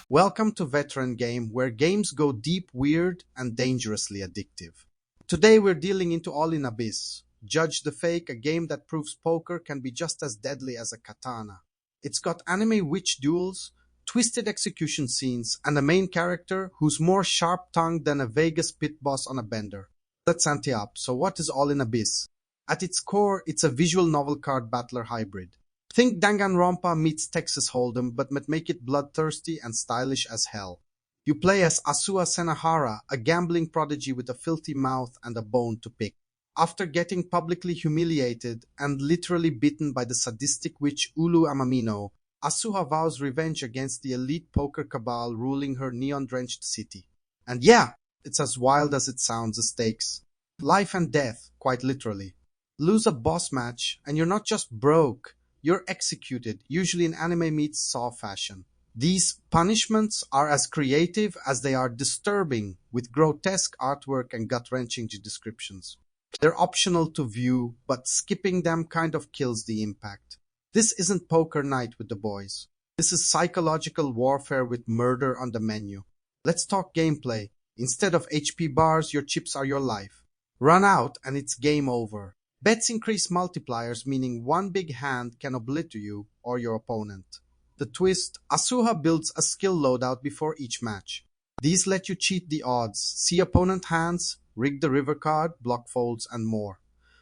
Welcome to Veteran Game, where games go deep, weird, and dangerously addictive. Today we're dealing into All in Abyss. Judge the Fake, a game that proves poker can be just as deadly as a katana. It's got anime witch duels, twisted execution scenes, and a main character who's more sharp-tongued than a Vegas pit boss on a bender. Let's ante up. So what is All in Abyss? At its core, it's a visual novel card battler hybrid. Think Danganronpa meets Texas Hold'em, but make it bloodthirsty and stylish as hell. You play as Asua Senahara, a gambling prodigy with a filthy mouth and a bone to pick. After getting publicly humiliated and literally beaten by the sadistic witch Ulu Amamino, Asuha vows revenge against the elite poker cabal ruling her neon-drenched city. And yeah, it's as wild as it sounds, the stakes. Life and death, quite literally. Lose a boss match, and you're not just broke, you're executed, usually in anime meets Saw fashion. These punishments are as creative as they are disturbing, with grotesque artwork and gut-wrenching descriptions. They're optional to view, but skipping them kind of kills the impact. This isn't poker night with the boys. This is psychological warfare with murder on the menu. Let's talk gameplay. Instead of HP bars, your chips are your life. Run out and it's game over. Bets increase multipliers, meaning one big hand can obliterate you or your opponent. The twist, Asuha builds a skill loadout before each match. These let you cheat the odds, see opponent hands, rig the river card, block folds, and more.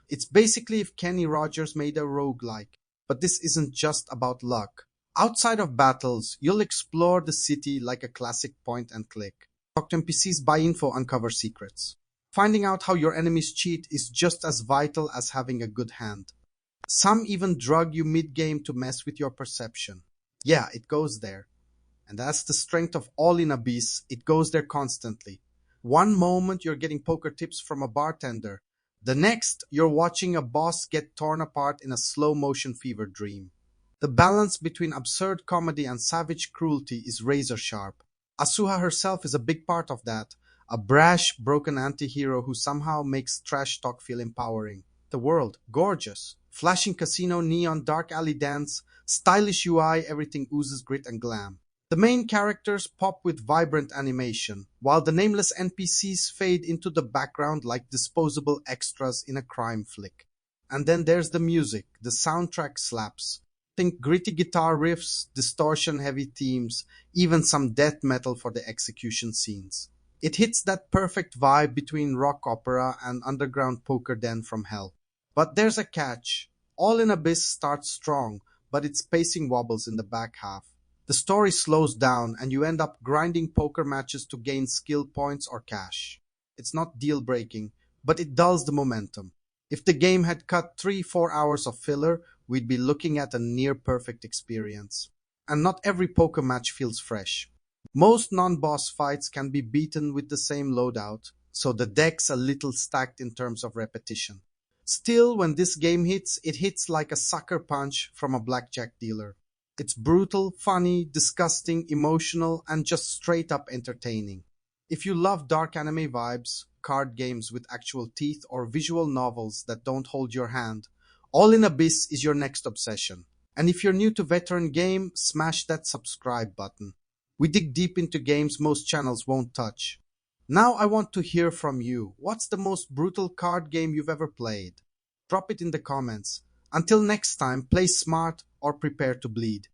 It's basically if Kenny Rogers made a roguelike. But this isn't just about luck. Outside of battles, you'll explore the city like a classic point and click. Talk to NPCs, buy info, uncover secrets. Finding out how your enemies cheat is just as vital as having a good hand. Some even drug you mid-game to mess with your perception. Yeah, it goes there. And that's the strength of All in Abyss, it goes there constantly. One moment you're getting poker tips from a bartender. The next, you're watching a boss get torn apart in a slow-motion fever dream. The balance between absurd comedy and savage cruelty is razor-sharp. Asuha herself is a big part of that. A brash, broken anti-hero who somehow makes trash talk feel empowering. The world, gorgeous. Flashing casino, neon, dark alley dance, stylish UI, everything oozes grit and glam. The main characters pop with vibrant animation, while the nameless NPCs fade into the background like disposable extras in a crime flick. And then there's the music. The soundtrack slaps. Think gritty guitar riffs, distortion-heavy themes, even some death metal for the execution scenes. It hits that perfect vibe between rock opera and underground poker den from hell. But there's a catch. All in Abyss starts strong, but its pacing wobbles in the back half. The story slows down and you end up grinding poker matches to gain skill points or cash. It's not deal-breaking, but it dulls the momentum. If the game had cut 3-4 hours of filler, we'd be looking at a near-perfect experience. And not every poker match feels fresh. Most non-boss fights can be beaten with the same loadout, so the deck's a little stacked in terms of repetition. Still, when this game hits, it hits like a sucker punch from a blackjack dealer. It's brutal, funny, disgusting, emotional, and just straight up entertaining. If you love dark anime vibes, card games with actual teeth, or visual novels that don't hold your hand, All in Abyss is your next obsession. And if you're new to Veteran Game, smash that subscribe button. We dig deep into games most channels won't touch. Now I want to hear from you. What's the most brutal card game you've ever played? Drop it in the comments. Until next time, play smart or prepare to bleed.